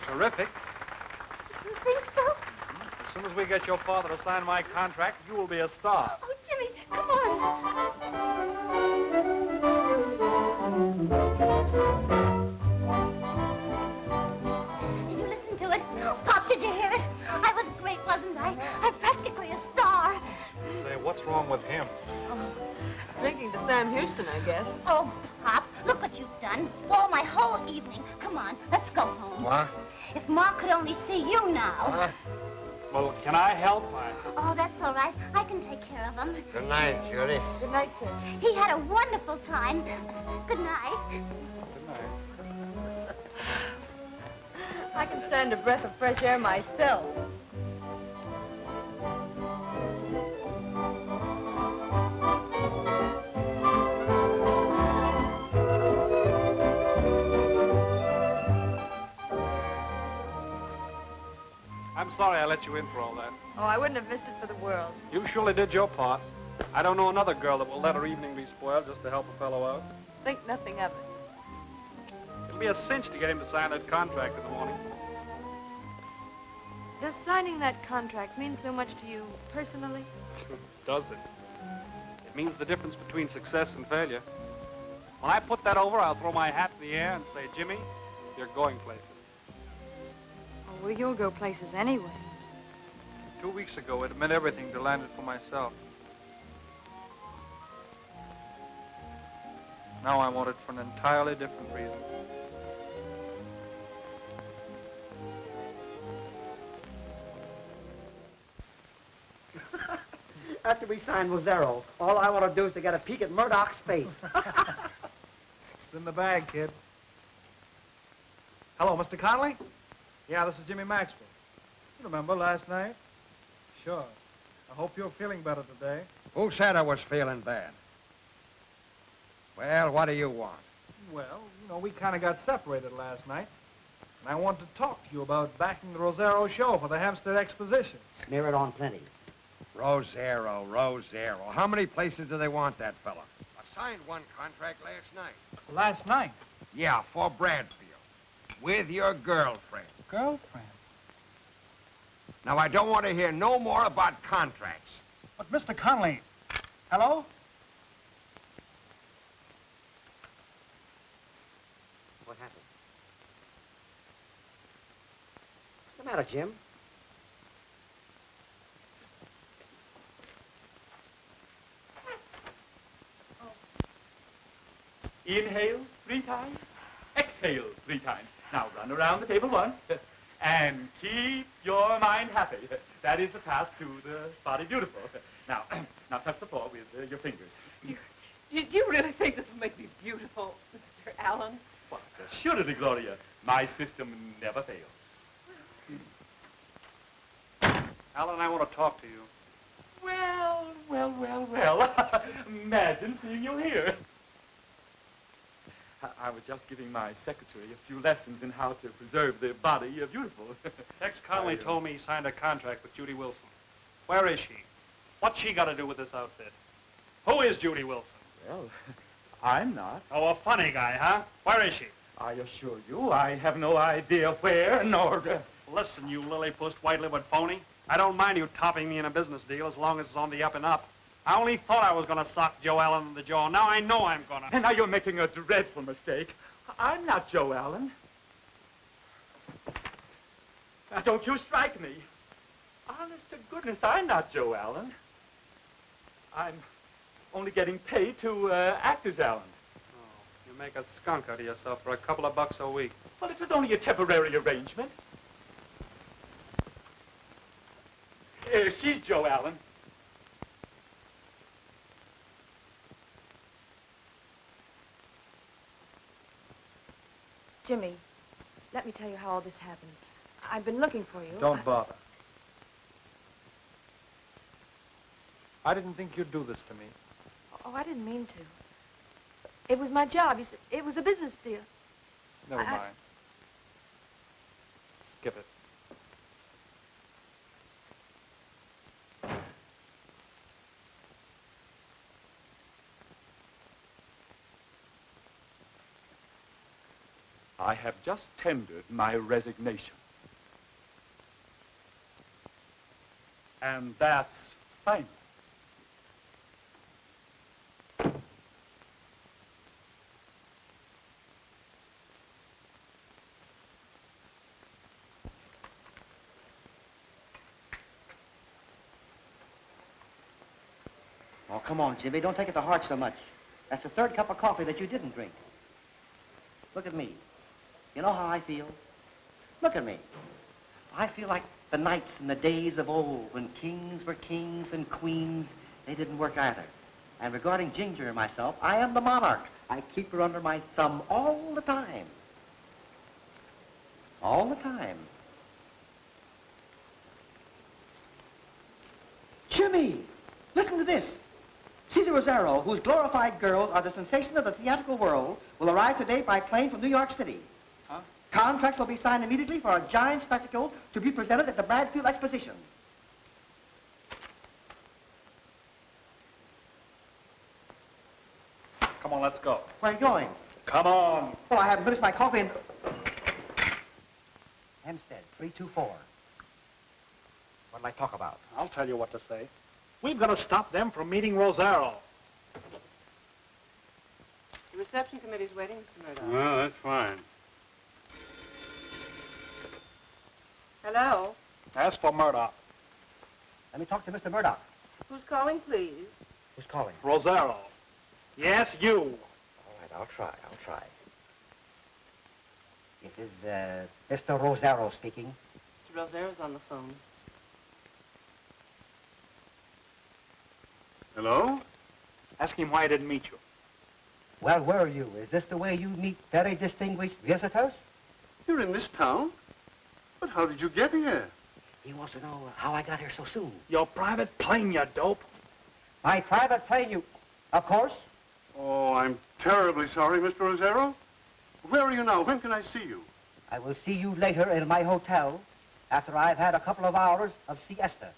Speaker 2: Terrific.
Speaker 16: You think so?
Speaker 2: As soon as we get your father to sign my contract, you will be a star.
Speaker 16: Oh, Jimmy, come on. Did you listen to it? Pop, did you hear it? I was great, wasn't I? I'm practically a star.
Speaker 2: Say, what's wrong with him?
Speaker 7: Drinking to Sam Houston, I guess.
Speaker 16: Oh, Pop, look what you've done. Spoil my whole evening. Come on, let's go home.
Speaker 15: What?
Speaker 16: If Ma could only see you now.
Speaker 2: Well, can I help?
Speaker 16: Oh, that's all right. I can take care of him.
Speaker 15: Good night, Judy.
Speaker 7: Good night, sir.
Speaker 16: He had a wonderful time. Good night.
Speaker 2: Good night.
Speaker 7: I can stand a breath of fresh air myself.
Speaker 2: I'm sorry I let you in for all that.
Speaker 7: Oh, I wouldn't have missed it for the world.
Speaker 2: You surely did your part. I don't know another girl that will let her evening be spoiled just to help a fellow out.
Speaker 7: Think nothing of it.
Speaker 2: It'll be a cinch to get him to sign that contract in the morning.
Speaker 7: Does signing that contract mean so much to you personally?
Speaker 2: Does it? It means the difference between success and failure. When I put that over, I'll throw my hat in the air and say, Jimmy, you're going places.
Speaker 7: Oh, well, you'll go places anyway.
Speaker 2: 2 weeks ago, it meant everything to land it for myself. Now I want it for an entirely different reason.
Speaker 14: After we sign Rosero, all I want to do is to get a peek at Murdoch's face.
Speaker 2: It's in the bag, kid. Hello, Mr. Connolly? Yeah, this is Jimmy Maxwell. You remember last night? Sure. I hope you're feeling better today.
Speaker 15: Who said I was feeling bad? Well, what do you want?
Speaker 2: Well, you know, we kind of got separated last night. And I want to talk to you about backing the Rosero show for the Hampstead Exposition.
Speaker 14: Smear it on plenty.
Speaker 15: Rosero, Rosero. How many places do they want that fella? I signed one contract last night.
Speaker 2: Last night?
Speaker 15: Yeah, for Bradfield. With your girlfriend.
Speaker 2: Girlfriend?
Speaker 15: Now, I don't want to hear no more about contracts.
Speaker 2: But, Mr. Connolly, hello?
Speaker 14: What happened? What's the matter, Jim?
Speaker 11: Inhale 3 times, exhale 3 times. Now run around the table once, and keep your mind happy. That is the path to the body beautiful. Now, now touch the floor with your fingers.
Speaker 7: Do you really think this will make me beautiful, Mr. Allen?
Speaker 11: What, assuredly, Gloria. My system never fails.
Speaker 2: Alan, I want to talk to you.
Speaker 11: Well, well, well, well. Imagine seeing you here. I was just giving my secretary a few lessons in how to preserve the body beautiful.
Speaker 2: Tex Connolly told me he signed a contract with Judy Wilson. Where is she? What's she got to do with this outfit? Who is Judy Wilson?
Speaker 11: Well, I'm not.
Speaker 2: Oh, a funny guy, huh? Where is she?
Speaker 11: I assure you, I have no idea where, nor...
Speaker 2: Listen, you lily-pussed, white-livered phony. I don't mind you topping me in a business deal as long as it's on the up and up. I only thought I was going to sock Joe Allen in the jaw. Now I know I'm going to.
Speaker 11: And now you're making a dreadful mistake. I'm not Joe Allen. Now, don't you strike me. Honest to goodness, I'm not Joe Allen. I'm only getting paid to act as Allen.
Speaker 2: Oh, you make a skunk out of yourself for a couple of bucks a week.
Speaker 11: Well, it was only a temporary arrangement. She's Joe Allen.
Speaker 7: Jimmy, let me tell you how all this happened. I've been looking for you.
Speaker 10: Don't bother. I didn't think you'd do this to me.
Speaker 7: Oh, I didn't mean to. It was my job. You said it was a business deal.
Speaker 10: Never mind. Skip it.
Speaker 11: I have just tendered my resignation. And that's final.
Speaker 4: Oh, come on, Jimmy. Don't take it to heart so much. That's the third cup of coffee that you didn't drink. Look at me. You know how I feel? Look at me. I feel like the nights and the days of old when kings were kings and queens. They didn't work either. And regarding Ginger and myself, I am the monarch. I keep her under my thumb all the time. All the time. Jimmy, listen to this. Cesar Rosario, whose glorified girls are the sensation of the theatrical world, will arrive today by plane from New York City. Huh? Contracts will be signed immediately for a giant spectacle to be presented at the Bradfield Exposition.
Speaker 10: Come on, let's go.
Speaker 4: Where are you going?
Speaker 10: Come on.
Speaker 4: Oh, I haven't finished my coffee and... Hempstead, 324. What'll I talk about?
Speaker 10: I'll tell you what to say. We've got to stop them from meeting Rosario.
Speaker 7: The reception committee's waiting, Mr. Murdoch.
Speaker 5: Well, that's fine.
Speaker 7: Hello?
Speaker 10: Ask for Murdoch.
Speaker 4: Let me talk to Mr. Murdoch.
Speaker 7: Who's calling, please?
Speaker 4: Who's calling?
Speaker 10: Rosario. Yes, you.
Speaker 4: All right, I'll try. This is, Mr. Rosario speaking.
Speaker 7: Mr. Rosario's on the phone.
Speaker 5: Hello?
Speaker 10: Ask him why I didn't meet you.
Speaker 4: Well, where are you? Is this the way you meet very distinguished visitors?
Speaker 5: You're in this town? But how did you get here?
Speaker 4: He wants to know how I got here so soon.
Speaker 10: Your private plane, you dope.
Speaker 4: My private plane, you... Of course.
Speaker 5: Oh, I'm terribly sorry, Mr. Rosario. Where are you now? When can I see you?
Speaker 4: I will see you later in my hotel after I've had a couple of hours of siesta.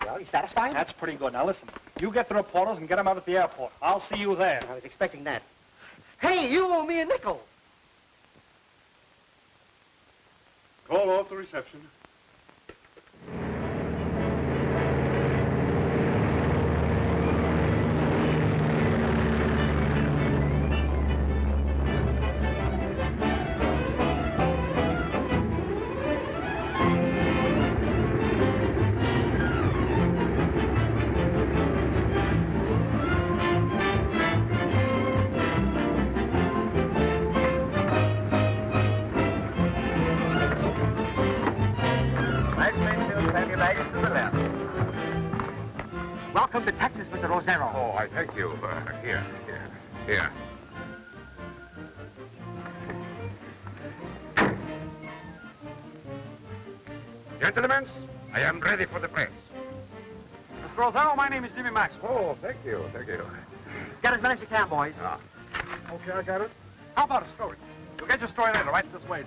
Speaker 4: Well, you satisfied?
Speaker 10: That's pretty good. Now, listen. You get the reporters and get them out at the airport. I'll see you there.
Speaker 4: I was expecting that. Hey, you owe me a nickel.
Speaker 5: Call off the reception.
Speaker 4: Welcome to Texas, Mr. Rosario.
Speaker 15: Oh, I thank you. Here. Gentlemen, I am ready for the press.
Speaker 2: Mr. Rosario, my name is Jimmy Maxwell.
Speaker 15: Oh, thank you.
Speaker 4: Get as many as you can, boys.
Speaker 10: Okay, I got it.
Speaker 2: How about a story? You'll get your story later, right this way.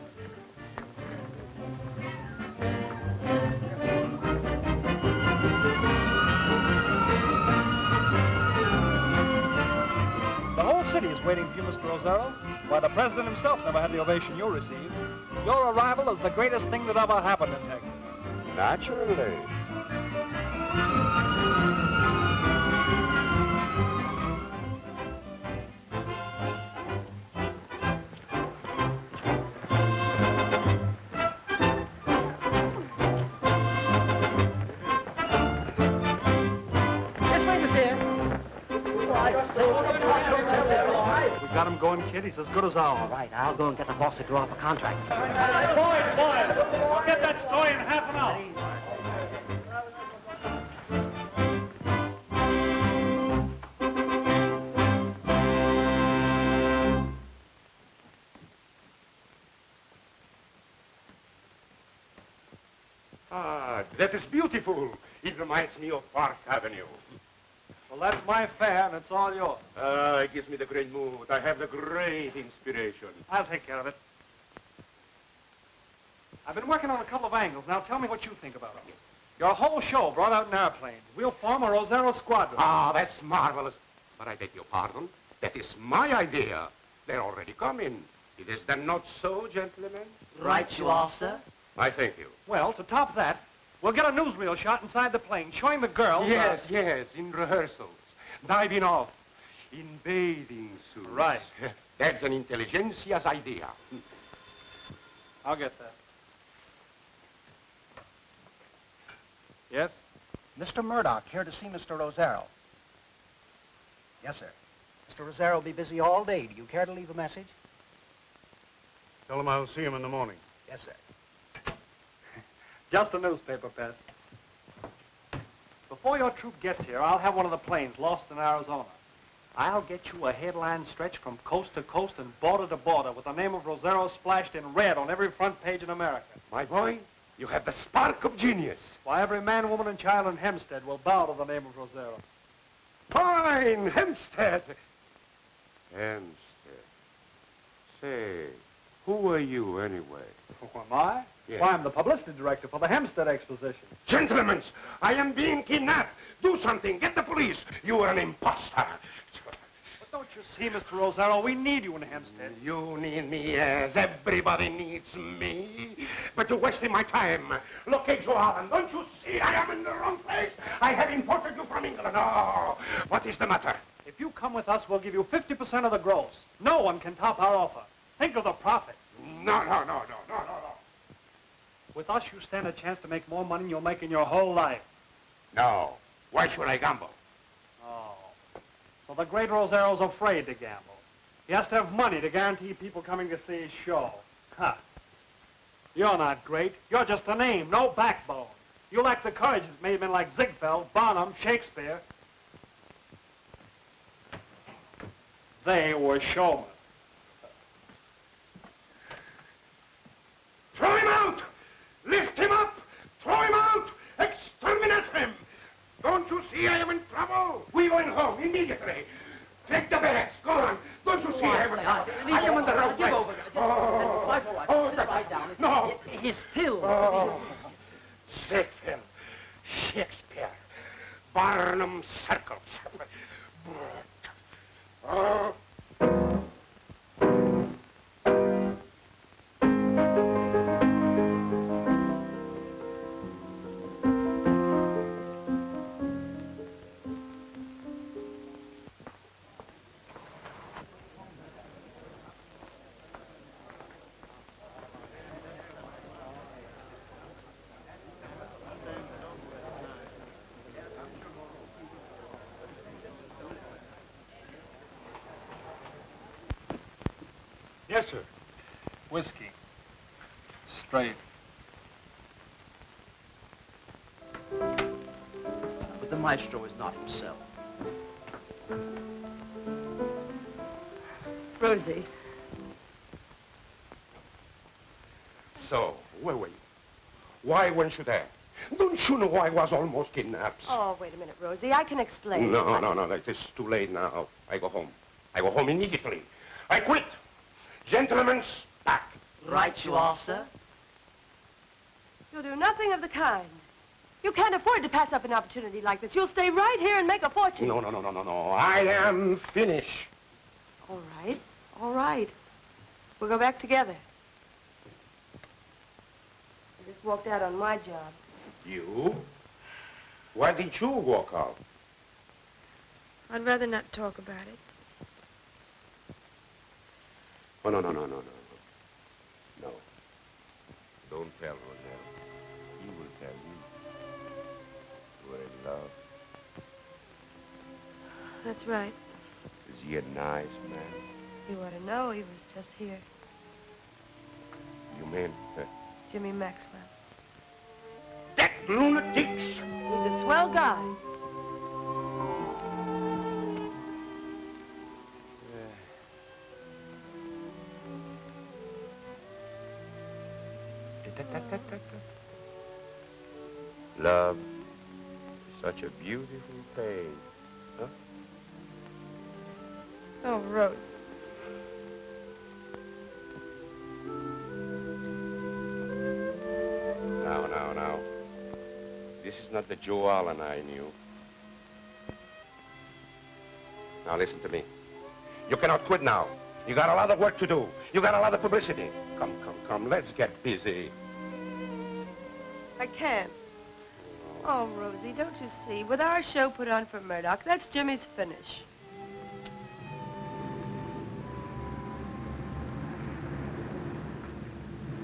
Speaker 10: The whole city is waiting for you, Mr. Rosario. Why, the president himself never had the ovation you received. Your arrival is the greatest thing that ever happened in Texas.
Speaker 15: Naturally.
Speaker 2: We got him going, kid. He's as good as ours.
Speaker 1: All right, I'll go and get the boss to draw up a contract.
Speaker 10: Boys, I'll get that story in half an hour.
Speaker 9: Ah, that is beautiful. It reminds me of Park Avenue.
Speaker 2: Well, that's my fare, and it's all yours.
Speaker 9: Ah, it gives me the great mood. I have the great inspiration.
Speaker 2: I'll take care of it. I've been working on a couple of angles. Now tell me what you think about them. Your whole show brought out in airplanes. We'll form a Rosero squadron.
Speaker 9: Ah, that's marvelous. But I beg your pardon. That is my idea. They're already coming. It is then not so, gentlemen?
Speaker 1: Right you are, sir.
Speaker 9: I thank you.
Speaker 2: Well, to top that, we'll get a newsreel shot inside the plane showing the girls...
Speaker 9: Yes, yes, in rehearsals. Diving off. In bathing suits.
Speaker 2: Right.
Speaker 9: That's an intelligentsia's idea.
Speaker 2: I'll get that. Yes?
Speaker 17: Mr. Murdoch, here to see Mr. Rosero. Yes, sir. Mr. Rosero will be busy all day. Do you care to leave a message?
Speaker 5: Tell him I'll see him in the morning.
Speaker 17: Yes, sir.
Speaker 2: Just a newspaper pest. Before your troop gets here, I'll have one of the planes lost in Arizona. I'll get you a headline stretch from coast to coast and border to border with the name of Rosero splashed in red on every front page in America.
Speaker 9: My boy, you have the spark of genius.
Speaker 2: Why, every man, woman, and child in Hempstead will bow to the name of Rosero.
Speaker 9: Fine, Hempstead. Hempstead. Say, who are you anyway?
Speaker 2: Who am I?
Speaker 9: Yes.
Speaker 2: Why, I'm the publicity director for the Hempstead Exposition.
Speaker 9: Gentlemen, I am being kidnapped. Do something. Get the police. You are an imposter.
Speaker 2: But don't you see, Mr. Rosero, we need you in Hempstead.
Speaker 9: You need me, yes. Everybody needs me. But you're wasting my time. Look, Joe Allen, don't you see I am in the wrong place? I have imported you from England. Oh, what is the matter?
Speaker 2: If you come with us, we'll give you 50% of the gross. No one can top our offer. Think of the profit.
Speaker 9: No.
Speaker 2: With us, you stand a chance to make more money than you'll make in your whole life.
Speaker 9: No. Why should I gamble?
Speaker 2: Oh. So the great Rosero's afraid to gamble. He has to have money to guarantee people coming to see his show. Huh. You're not great. You're just a name, no backbone. You lack the courage that made men like Ziegfeld, Barnum, Shakespeare. They were showmen.
Speaker 9: Throw him out! Lift him up! Throw him out! Exterminate him! Don't you see I am in trouble? We going home immediately. Take the barracks. Go on. Don't you see I am in trouble? I am in the wrong place.
Speaker 1: Lie down.
Speaker 9: No.
Speaker 1: He's still.
Speaker 9: Oh. Ziegfeld, Shakespeare, Barnum circles. Oh.
Speaker 2: Yes, sir. Whiskey. Straight.
Speaker 17: But the maestro is not himself.
Speaker 7: Rosie.
Speaker 9: So, where were you? Why weren't you there? Don't you know I was almost kidnapped?
Speaker 7: Oh, wait a minute, Rosie. I can explain.
Speaker 9: No. It is too late now. I go home. I go home immediately. I quit. Gentlemen's back.
Speaker 1: Right you are, sir.
Speaker 7: You'll do nothing of the kind. You can't afford to pass up an opportunity like this. You'll stay right here and make a fortune.
Speaker 9: No. I am finished.
Speaker 7: All right. All right. We'll go back together. I just walked out on my job.
Speaker 9: You? Why did you walk out?
Speaker 7: I'd rather not talk about it.
Speaker 9: Oh, no. No. Don't tell Rosero. He will tell you. You are in love.
Speaker 7: That's right.
Speaker 6: he a nice man?
Speaker 7: You ought to know he was just here.
Speaker 6: You mean?
Speaker 7: Jimmy Maxwell.
Speaker 9: That lunatics!
Speaker 7: He's a swell guy.
Speaker 6: Love, such a beautiful thing. Huh?
Speaker 7: Oh, Rose.
Speaker 6: Now. This is not the Joe Allen I knew. Now listen to me. You cannot quit now. You got a lot of work to do. You got a lot of publicity. Come, let's get busy.
Speaker 7: I can't. Oh, Rosie, don't you see? With our show put on for Murdoch, that's Jimmy's finish.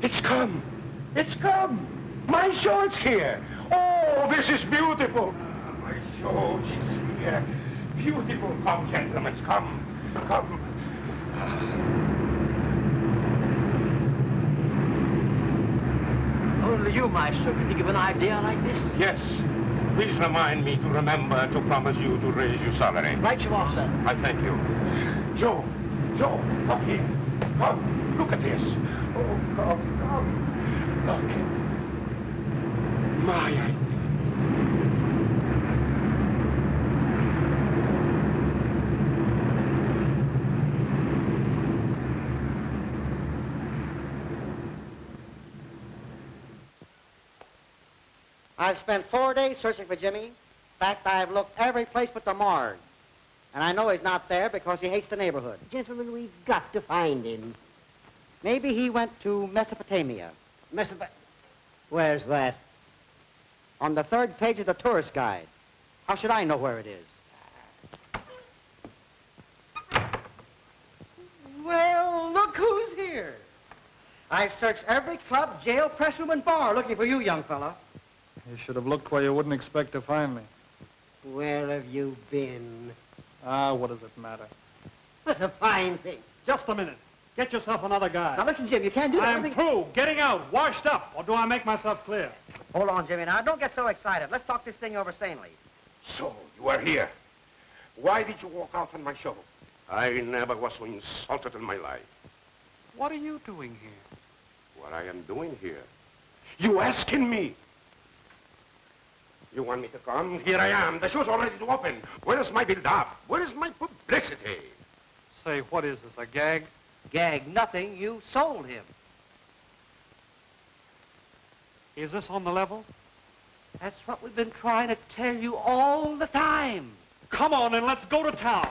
Speaker 9: It's come. It's come. My show is here. Oh, this is beautiful. My show is here. Beautiful. Come, gentlemen, come.
Speaker 14: Only you, Maestro, can think of an idea like this?
Speaker 9: Yes. Please remind me to remember to promise you to raise your salary.
Speaker 14: Right you are, sir.
Speaker 9: I thank you. Joe, come here. Come, look at this. Oh, come. Look. My idea.
Speaker 12: I've spent 4 days searching for Jimmy. In fact, I've looked every place but the morgue. And I know he's not there because he hates the neighborhood.
Speaker 1: Gentlemen, we've got to find him.
Speaker 12: Maybe he went to Mesopotamia.
Speaker 1: Where's that?
Speaker 12: On the 3rd page of the tourist guide. How should I know where it is? Well, look who's here. I've searched every club, jail, press room, and bar looking for you, young fella.
Speaker 2: You should have looked where you wouldn't expect to find me.
Speaker 1: Where have you been?
Speaker 2: What does it matter?
Speaker 1: That's a fine thing.
Speaker 2: Just a minute. Get yourself another guy.
Speaker 12: Now listen, Jim, you can't do that.
Speaker 2: I'm through. Getting out. Washed up. Or do I make myself clear?
Speaker 12: Hold on, Jimmy. Now, don't get so excited. Let's talk this thing over sanely.
Speaker 9: So, you are here. Why did you walk out on my show? I never was so insulted in my life.
Speaker 2: What are you doing here?
Speaker 9: What I am doing here? You asking me? You want me to come? Here I am. The show's already to open. Where is my build-up? Where is my publicity?
Speaker 2: Say, what is this, a gag?
Speaker 12: Gag nothing. You sold him.
Speaker 2: Is this on the level?
Speaker 12: That's what we've been trying to tell you all the time.
Speaker 2: Come on, and let's go to town.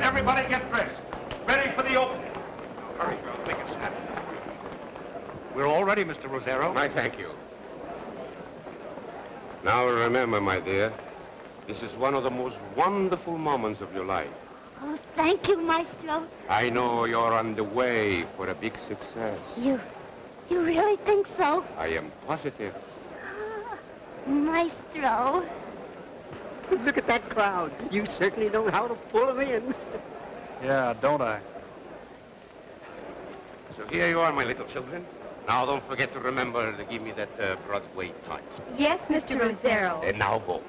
Speaker 9: Everybody get dressed. Ready for the opening. Hurry, girl. Make it snap.
Speaker 15: We're all ready, Mr. Rosero.
Speaker 9: I thank you. Now remember, my dear, this is one of the most wonderful moments of your life.
Speaker 16: Oh, thank you, Maestro.
Speaker 9: I know you're on the way for a big success.
Speaker 16: You really think so?
Speaker 9: I am positive.
Speaker 16: Maestro.
Speaker 1: Look at that crowd. You certainly know how to pull them in.
Speaker 2: Yeah, don't I?
Speaker 9: So here you are, my little children. Now don't forget to remember to give me that Broadway touch.
Speaker 7: Yes, Mr. Rosero.
Speaker 9: And now go.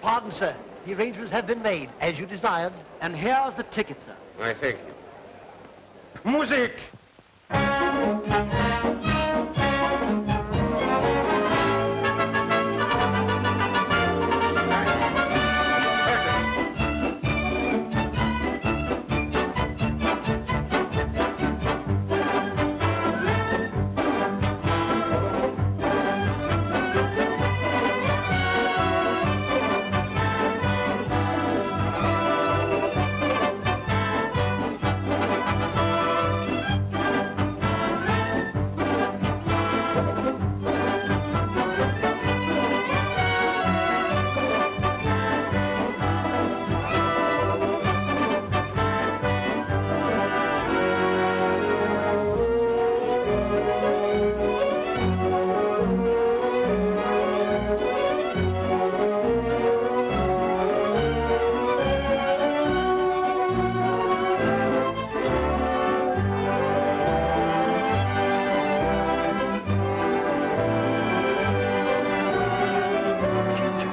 Speaker 14: Pardon, sir. The arrangements have been made, as you desired, and here's the ticket, sir.
Speaker 9: I thank you. Music!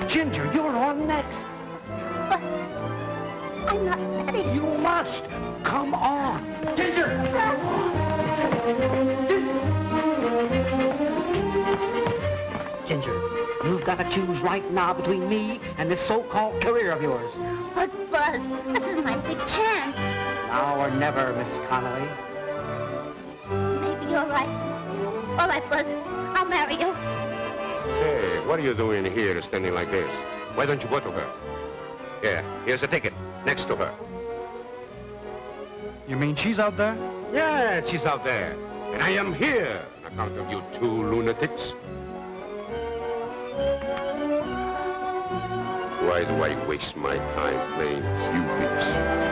Speaker 13: Ginger, you're on next.
Speaker 16: But I'm not ready.
Speaker 13: You must. Come on.
Speaker 12: Ginger!
Speaker 4: Ginger, you've got to choose right now between me and this so-called career of yours.
Speaker 16: But, Buzz, this is my big chance.
Speaker 4: Now or never, Miss Connolly.
Speaker 16: Maybe you're right. All right, Buzz, I'll marry you.
Speaker 9: Hey, what are you doing here standing like this? Why don't you go to her? Yeah, here's a ticket. Next to her.
Speaker 3: You mean she's out there?
Speaker 9: Yeah, she's out there. And I am here on account of you two lunatics. Why do I waste my time playing Cupids?